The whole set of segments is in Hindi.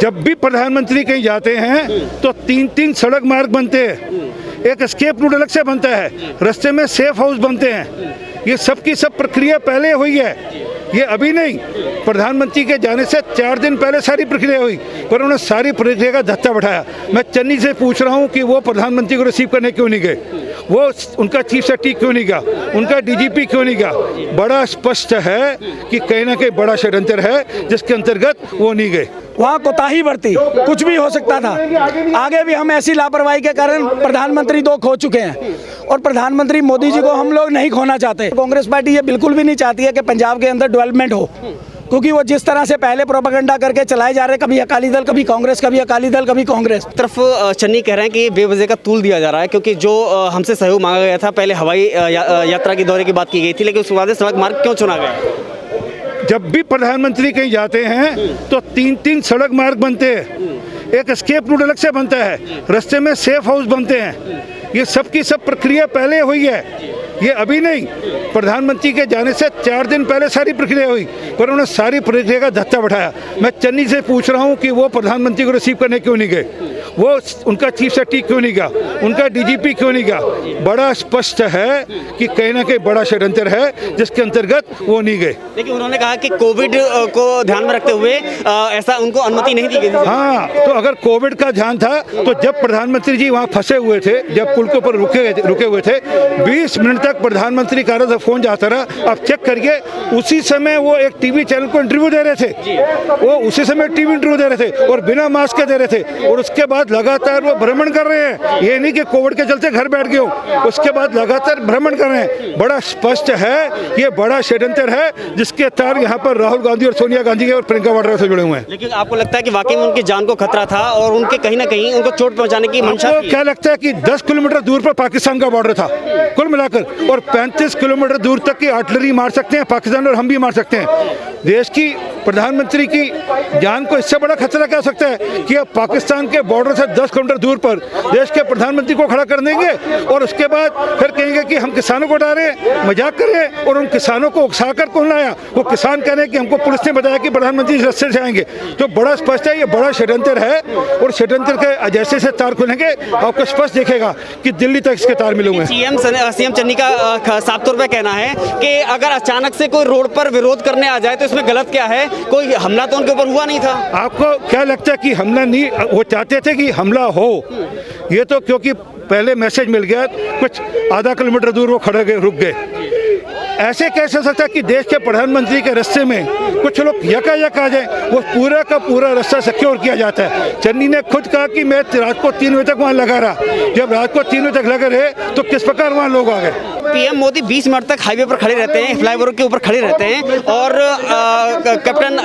जब भी प्रधानमंत्री कहीं जाते हैं तो 3-3 सड़क मार्ग बनते हैं, एक एस्केप रूट अलग से बनता है, रास्ते में सेफ हाउस बनते हैं। ये सब की सब प्रक्रिया पहले हुई है, ये अभी नहीं। प्रधानमंत्री के जाने से 4 दिन पहले सारी प्रक्रिया हुई, पर उन्होंने सारी प्रक्रिया का धत्ता बैठाया। मैं चन्नी से पूछ रहा हूँ कि वो प्रधानमंत्री को रिसीव करने क्यों नहीं गए, वो उनका चीफ सेक्रेटरी क्यों नहीं गया, उनका डीजीपी क्यों नहीं गया। बड़ा स्पष्ट है कि कहीं ना कहीं बड़ा षड्यंत्र है जिसके अंतर्गत वो नहीं गए। वहाँ कोताही बरती, कुछ भी हो सकता था। आगे भी हम ऐसी लापरवाही के कारण प्रधानमंत्री 2 खो चुके हैं और प्रधानमंत्री मोदी जी को हम लोग नहीं खोना चाहते। कांग्रेस पार्टी ये बिल्कुल भी नहीं चाहती है कि पंजाब के अंदर डेवलपमेंट हो, क्योंकि वो जिस तरह से पहले प्रोपेगेंडा करके चलाए जा रहे, कभी अकाली दल, कभी कांग्रेस, कभी अकाली दल, कभी कांग्रेस। तरफ चन्नी कह रहे हैं कि बेवजह का तूल दिया जा रहा है, क्योंकि जो हमसे सहयोग मांगा गया था, पहले हवाई यात्रा के दौरे की बात की गई थी, लेकिन उसके बाद सड़क मार्ग क्यों चुना गया? जब भी प्रधानमंत्री कहीं जाते हैं तो 3-3 सड़क मार्ग बनते हैं, एक एस्केप रूट अलग से बनता है, रास्ते में सेफ हाउस बनते हैं। ये सब की सब प्रक्रिया पहले हुई है, ये अभी नहीं। प्रधानमंत्री के जाने से 4 दिन पहले सारी प्रक्रिया हुई, पर उन्होंने सारी प्रक्रिया का धत्ता बैठाया। मैं चन्नी से पूछ रहा हूँ कि वो प्रधानमंत्री को रिसीव करने क्यों नहीं गए, वो उनका चीफ सेक्रेटरी क्यों नहीं गया, उनका डीजीपी क्यों नहीं गया। बड़ा स्पष्ट है कि कहीं ना कहीं बड़ा षड्यंत्र है जिसके अंतर्गत वो नहीं गए। लेकिन उन्होंने कहा कि कोविड को ध्यान में रखते हुए ऐसा उनको अनुमति नहीं दी गई थी। हाँ, तो अगर कोविड का ध्यान था तो जब प्रधानमंत्री जी वहाँ फंसे हुए थे, जब पुल के ऊपर रुके हुए थे, 20 मिनट तक प्रधानमंत्री कार्यालय से फोन जाता रहा। अब चेक करिए, उसी समय वो एक टीवी चैनल को इंटरव्यू दे रहे थे, वो उसी समय टीवी इंटरव्यू दे रहे थे और बिना मास्क के दे रहे थे। और उसके बाद लगातार वो भ्रमण कर रहे हैं, ये नहीं कि कोविड के चलते घर बैठ गए हो, उसके बाद लगातार भ्रमण कर रहे हैं। बड़ा स्पष्ट है, ये बड़ा षड्यंत्र है जिसके तार यहाँ पर राहुल गांधी और सोनिया गांधी के और प्रियंका वाड्रा से जुड़े हुए हैं। लेकिन आपको लगता है कि वाकई में उनकी जान को खतरा था और उनके कहीं ना कहीं उनको चोट पहुंचाने की मंशा थी? क्या लगता है कि 10 किलोमीटर दूर पर पाकिस्तान का बॉर्डर था कुल मिलाकर, और 35 किलोमीटर दूर तक की आर्टिलरी मार सकते हैं पाकिस्तान और हम भी मार सकते हैं। देश की प्रधानमंत्री की जान को इससे बड़ा खतरा क्या हो सकता है कि अब पाकिस्तान के बॉर्डर से 10 किलोमीटर दूर पर देश के प्रधानमंत्री को खड़ा कर देंगे और उसके बाद फिर कहेंगे कि हम किसानों को डरा रहे हैं, मजाक कर रहे हैं। और उन किसानों को उकसा कर कौन लाया? वो किसान कह रहे हैं कि हमको पुलिस ने बताया कि प्रधानमंत्री इस रास्ते से आएंगे। तो बड़ा स्पष्ट है, ये बड़ा षड्यंत्र है और षड्यंत्र के जैसे से तार खुलेंगे आपको स्पष्ट दिखेगा कि दिल्ली तक इसके तार मिले हुए हैं। सीएम चन्नी का साफ तौर पर कहना है कि अगर अचानक से कोई रोड पर विरोध करने आ जाए तो इसमें गलत क्या है? कोई हमला तो उनके ऊपर हुआ नहीं था। आपको क्या लगता है कि हमला नहीं, वो चाहते थे कि हमला हो? ये तो क्योंकि पहले मैसेज मिल गया, कुछ आधा किलोमीटर दूर वो खड़े गए, रुक गए। ऐसे कैसे हो सकता है कि देश के प्रधानमंत्री के रास्ते में कुछ लोग यकायक आ जाए? वो पूरा का पूरा रास्ता सिक्योर किया जाता है। चन्नी ने खुद कहा कि मैं रात को 3 बजे तक वहाँ लगा रहा। जब रात को 3 बजे तक लगे रहे तो किस प्रकार वहाँ लोग आ गए? पीएम मोदी 20 मिनट तक हाईवे पर खड़े रहते हैं, फ्लाईओवर के ऊपर खड़े रहते हैं और कैप्टन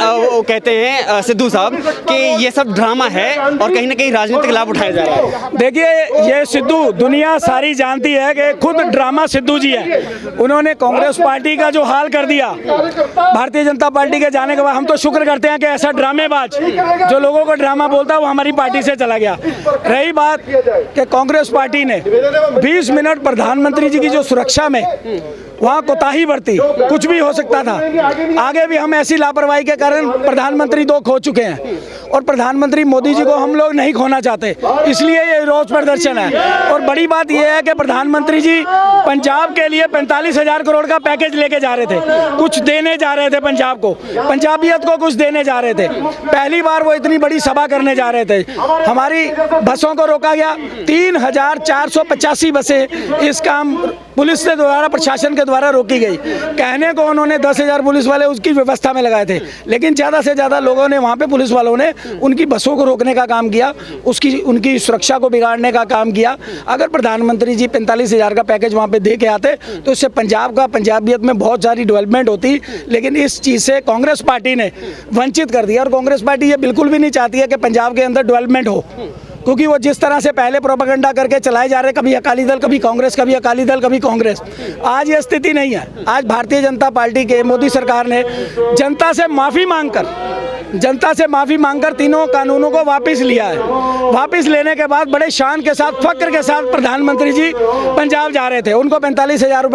कहते हैं सिद्धू साहब कि ये सब ड्रामा है और कहीं ना कहीं राजनीतिक लाभ उठाया जा रहा है। देखिए, ये सिद्धू दुनिया सारी जानती है कि खुद ड्रामा सिद्धू जी है। उन्होंने कांग्रेस पार्टी का जो हाल कर दिया भारतीय जनता पार्टी के जाने के बाद, हम तो शुक्र करते हैं कि ऐसा ड्रामेबाज जो लोगों को ड्रामा बोलता है वो हमारी पार्टी से चला गया। रही बात कि कांग्रेस पार्टी ने 20 मिनट प्रधानमंत्री जी की जो सुरक्षा में वहाँ कोताही बरती, कुछ भी हो सकता था। आगे भी हम ऐसी लापरवाही के कारण प्रधानमंत्री 2 खो चुके हैं और प्रधानमंत्री मोदी जी को हम लोग नहीं खोना चाहते, इसलिए ये रोष प्रदर्शन है। और बड़ी बात यह है कि प्रधानमंत्री जी पंजाब के लिए 45,000 करोड़ का पैकेज लेके जा रहे थे, कुछ देने जा रहे थे पंजाब को, पंजाबियत को कुछ देने जा रहे थे। पहली बार वो इतनी बड़ी सभा करने जा रहे थे, हमारी बसों को रोका गया। 3,485 बसें इस काम पुलिस के द्वारा, प्रशासन के द्वारा रोकी गई। कहने को उन्होंने 10,000 पुलिस वाले उसकी व्यवस्था में लगाए थे, लेकिन ज़्यादा से ज़्यादा लोगों ने वहाँ पे, पुलिस वालों ने उनकी बसों को रोकने का काम किया, उनकी सुरक्षा को बिगाड़ने का काम किया। अगर प्रधानमंत्री जी 45,000 का पैकेज वहाँ पे दे के आते तो इससे पंजाब का, पंजाबियत में बहुत सारी डेवलपमेंट होती, लेकिन इस चीज़ से कांग्रेस पार्टी ने वंचित कर दिया। और कांग्रेस पार्टी ये बिल्कुल भी नहीं चाहती है कि पंजाब के अंदर डेवलपमेंट हो। क्योंकि वो जिस तरह से पहले प्रोपेगेंडा करके चलाए जा रहे, कभी अकाली दल कभी कांग्रेस, कभी अकाली दल कभी कांग्रेस, आज ये स्थिति नहीं है। आज भारतीय जनता पार्टी के मोदी सरकार ने जनता से माफ़ी मांगकर तीनों कानूनों को वापस लिया है। वापस लेने के बाद बड़े शान के साथ, फक्र के साथ प्रधानमंत्री जी पंजाब जा रहे थे, उनको 45,000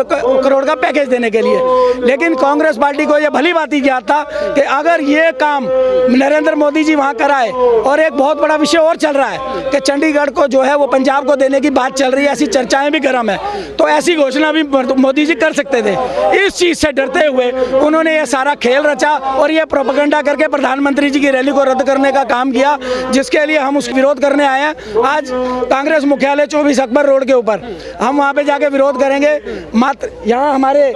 करोड़ का पैकेज देने के लिए। लेकिन कांग्रेस पार्टी को यह भली बात ही ज्ञात था कि अगर ये काम नरेंद्र मोदी जी वहाँ कराए, और एक बहुत बड़ा विषय और चल रहा है कि चंडीगढ़ को जो है वो पंजाब को देने की बात चल रही है, ऐसी चर्चाएं भी गर्म है, तो ऐसी घोषणा भी मोदी जी कर सकते थे। इस चीज़ से डरते हुए उन्होंने ये सारा खेल रचा और ये प्रोपेगेंडा करके प्रधानमंत्री जी की रैली को रद्द करने का काम किया, जिसके लिए हम उसका विरोध करने आए हैं। आज कांग्रेस मुख्यालय 24 अकबर रोड के ऊपर हम वहाँ पे जाके विरोध करेंगे। मात्र यहाँ हमारे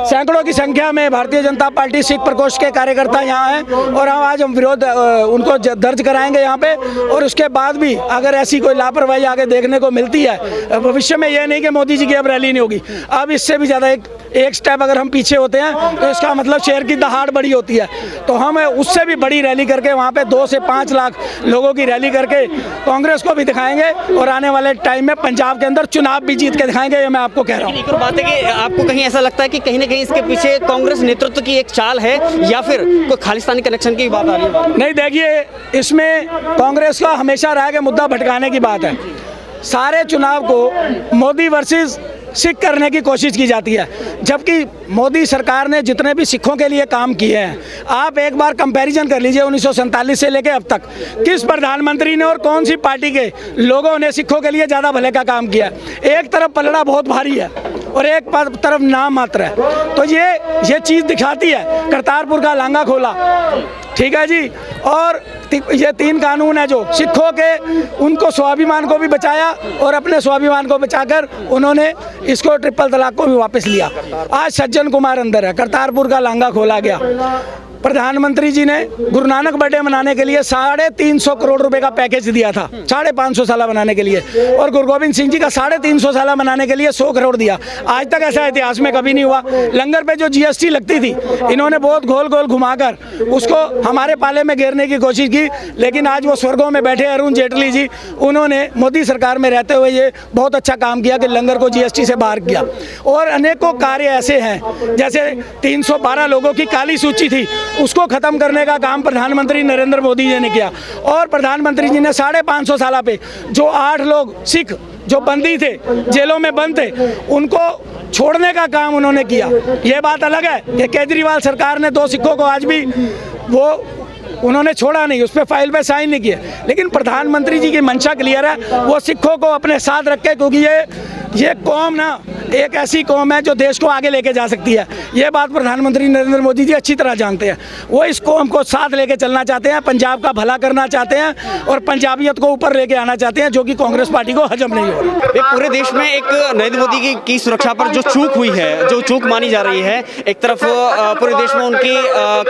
सैकड़ों की संख्या में भारतीय जनता पार्टी सिख प्रकोष्ठ के कार्यकर्ता यहाँ हैं, और हम विरोध उनको दर्ज कराएंगे यहाँ पे। और उसके बाद भी अगर ऐसी कोई लापरवाही आगे देखने को मिलती है भविष्य में, ये नहीं कि मोदी जी की अब रैली नहीं होगी, अब इससे भी ज़्यादा एक स्टेप अगर हम पीछे होते हैं तो इसका मतलब शेर की दहाड़ बड़ी होती है। तो हम उससे भी बड़ी रैली करके वहाँ पे 2 से 5 लाख लोगों की रैली करके कांग्रेस को भी दिखाएंगे, और आने वाले टाइम में पंजाब के अंदर चुनाव भी जीत के दिखाएंगे। ये मैं आपको कह रहा हूँ। एक और बात है कि आपको कहीं ऐसा लगता है कि कहीं ना कहीं इसके पीछे कांग्रेस नेतृत्व की एक चाल है, या फिर कोई खालिस्तानी कनेक्शन की बात आ रही है? नहीं, देखिए, इसमें कांग्रेस का हमेशा रहा कि मुद्दा भटकाने की बात है। सारे चुनाव को मोदी वर्सेस सिख करने की कोशिश की जाती है, जबकि मोदी सरकार ने जितने भी सिखों के लिए काम किए हैं, आप एक बार कंपैरिजन कर लीजिए 1947 से लेकर अब तक किस प्रधानमंत्री ने और कौन सी पार्टी के लोगों ने सिखों के लिए ज़्यादा भले का काम किया। एक तरफ पलड़ा बहुत भारी है और एक तरफ नाम मात्र है। तो ये चीज़ दिखाती है। करतारपुर का लांगा खोला, ठीक है जी, और ये 3 कानून है जो सिखों के उनको स्वाभिमान को भी बचाया और अपने स्वाभिमान को बचाकर उन्होंने इसको ट्रिपल तलाक को भी वापस लिया। आज सज्जन कुमार अंदर है, करतारपुर का लांगा खोला गया। प्रधानमंत्री जी ने गुरु नानक बर्थडे मनाने के लिए 350 करोड़ रुपए का पैकेज दिया था, 550 साल मनाने के लिए, और गुरु गोविंद सिंह जी का 350 साल मनाने के लिए 100 करोड़ दिया। आज तक ऐसा इतिहास में कभी नहीं हुआ। लंगर पे जो GST लगती थी, इन्होंने बहुत गोल गोल घुमाकर उसको हमारे पाले में घेरने की कोशिश की, लेकिन आज वो स्वर्गों में बैठे अरुण जेटली जी, उन्होंने मोदी सरकार में रहते हुए ये बहुत अच्छा काम किया कि लंगर को GST से बाहर किया। और अनेकों कार्य ऐसे हैं, जैसे 312 लोगों की काली सूची थी, उसको खत्म करने का काम प्रधानमंत्री नरेंद्र मोदी जी ने किया। और प्रधानमंत्री जी ने 550 साल पे जो 8 लोग सिख जो बंदी थे, जेलों में बंद थे, उनको छोड़ने का काम उन्होंने किया। ये बात अलग है कि केजरीवाल सरकार ने 2 सिखों को आज भी वो उन्होंने छोड़ा नहीं, उस पर फाइल पे साइन नहीं किए, लेकिन प्रधानमंत्री जी की मंशा क्लियर है, वो सिखों को अपने साथ रखे, क्योंकि ये कौम ना एक ऐसी कौम है जो देश को आगे लेके जा सकती है। ये बात प्रधानमंत्री नरेंद्र मोदी जी अच्छी तरह जानते हैं। वो इस कौम को साथ लेके चलना चाहते हैं, पंजाब का भला करना चाहते हैं और पंजाबियत को ऊपर लेके आना चाहते हैं, जो कि कांग्रेस पार्टी को हजम नहीं हो रहा। पूरे देश में एक नरेंद्र मोदी की सुरक्षा पर जो चूक हुई है, जो चूक मानी जा रही है, एक तरफ पूरे देश में उनकी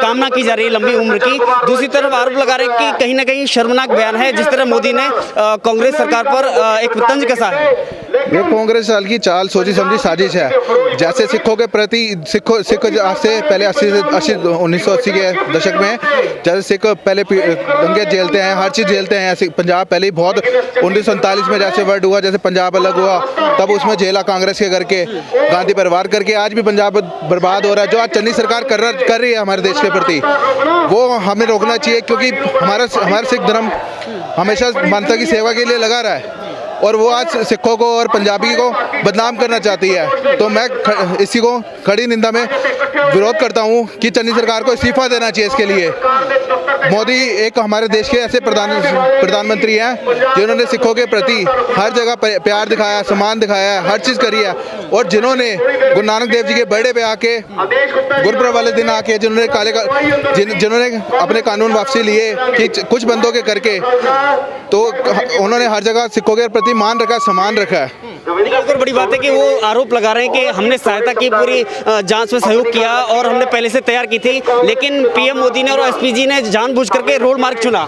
कामना की जा रही है लंबी उम्र की, दूसरी तरफ आरोप लगा रहे हैं कि कहीं ना कहीं शर्मनाक बयान है जिस तरह मोदी ने कांग्रेस सरकार पर एक तंज कसा है। ये कांग्रेस साल की चाल सोची समझी साजिश है। जैसे सिखों के प्रति सिख से पहले 1980 के दशक में जैसे सिख पहले दंगे झेलते हैं, हर चीज़ झेलते हैं, ऐसे पंजाब पहले ही बहुत 1947 में जैसे वर्ड हुआ, जैसे पंजाब अलग हुआ, तब उसमें झेला कांग्रेस के करके, गांधी परिवार करके। आज भी पंजाब बर्बाद हो रहा है। जो आज चन्नी सरकार कर रही है हमारे देश के प्रति, वो हमें रोकना चाहिए, क्योंकि हमारा सिख धर्म हमेशा मानवता की सेवा के लिए लगा रहा है, और वो आज सिखों को और पंजाबी को बदनाम करना चाहती है। तो मैं इसी को खड़ी निंदा में विरोध करता हूँ कि चन्नी सरकार को इस्तीफा देना चाहिए। इसके लिए मोदी एक हमारे देश के ऐसे प्रधानमंत्री हैं जिन्होंने सिखों के प्रति हर जगह प्यार दिखाया, सम्मान दिखाया है, हर चीज़ करी है, और जिन्होंने गुरु नानक देव जी के बर्थडे पे आके, गुरुपुरब वाले दिन आके, जिन्होंने अपने कानून वापसी लिए कि कुछ बंदों के करके, तो उन्होंने हर जगह सिखों के प्रति मान रखा, सम्मान रखा है। और बड़ी बात है कि वो आरोप लगा रहे हैं कि हमने सहायता की, पूरी जांच में सहयोग किया और हमने पहले से तैयार की थी, लेकिन पीएम मोदी ने और एसपीजी ने जानबूझ करके रोड मार्ग चुना।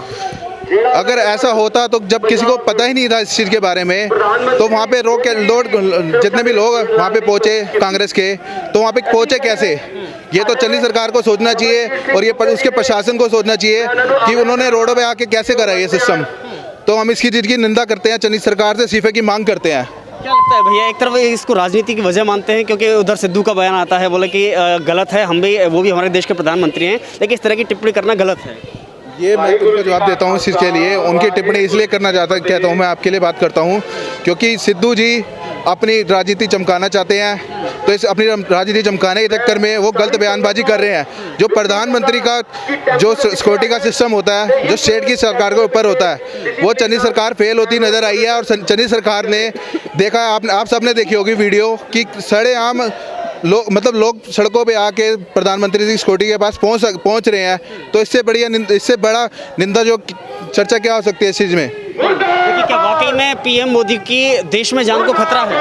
अगर ऐसा होता तो जब किसी को पता ही नहीं था इस चीज़ के बारे में, तो वहाँ पे जितने भी लोग वहाँ पे पहुँचे कांग्रेस के, तो वहाँ पे पहुँचे कैसे? ये तो चन्नी सरकार को सोचना चाहिए और ये उसके प्रशासन को सोचना चाहिए कि उन्होंने रोडों पे आके कैसे करा ये सिस्टम। तो हम इसकी चीज़ की निंदा करते हैं, चन्नी सरकार से इस्तीफे की मांग करते हैं। क्या लगता है भैया, एक तरफ इसको राजनीति की वजह मानते हैं क्योंकि उधर सिद्धू का बयान आता है, बोले कि गलत है, वो भी हमारे देश के प्रधानमंत्री हैं, लेकिन इस तरह की टिप्पणी करना गलत है। ये मैं उनका जवाब देता हूँ इस चीज़ के लिए। उनकी टिप्पणी इसलिए करना कहता हूँ, मैं आपके लिए बात करता हूँ क्योंकि सिद्धू जी अपनी राजनीति चमकाना चाहते हैं, तो इस अपनी राजनीति चमकाने के चक्कर में वो गलत बयानबाजी कर रहे हैं। जो प्रधानमंत्री का जो सिक्योरिटी का सिस्टम होता है, जो स्टेट की सरकार के ऊपर होता है, वो चन्नी सरकार फेल होती नज़र आई है। और चन्नी सरकार ने देखा, आप सबने देखी होगी वीडियो कि सरेआम लोग सड़कों पे आके प्रधानमंत्री की सिक्योरिटी के पास पहुंच रहे हैं। तो इससे बड़ा निंदा जो चर्चा क्या हो सकती है इस चीज़ में? देखिए, क्या वाकई में पीएम मोदी की देश में जान को खतरा है?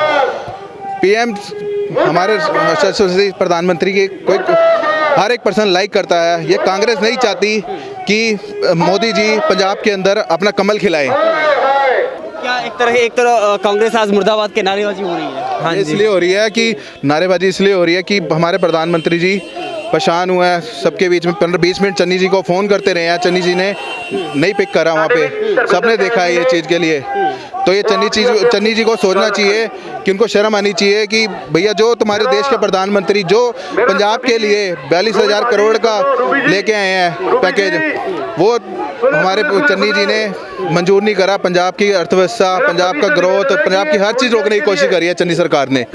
पीएम हमारे प्रधानमंत्री की कोई हर एक पर्सन लाइक करता है। ये कांग्रेस नहीं चाहती कि मोदी जी पंजाब के अंदर अपना कमल खिलाएं। क्या एक तरह कांग्रेस आज मुर्दाबाद के नारेबाजी हो रही है? हाँ, इसलिए हो रही है कि नारेबाजी इसलिए हो रही है कि हमारे प्रधानमंत्री जी परेशान हुए हैं सबके बीच में। 15-20 मिनट चन्नी जी को फ़ोन करते रहे हैं, चन्नी जी ने नहीं पिक करा वहाँ पे, सबने देखा है ये चीज़ के लिए। तो ये चन्नी जी को सोचना चाहिए कि उनको शर्म आनी चाहिए कि भैया जो तुम्हारे देश के प्रधानमंत्री जो पंजाब के लिए 42,000 करोड़ का लेके आए हैं पैकेज, वो हमारे चन्नी जी ने मंजूर नहीं करा। पंजाब की अर्थव्यवस्था, पंजाब का ग्रोथ, पंजाब की हर चीज़ रोकने की कोशिश करी है चन्नी सरकार ने।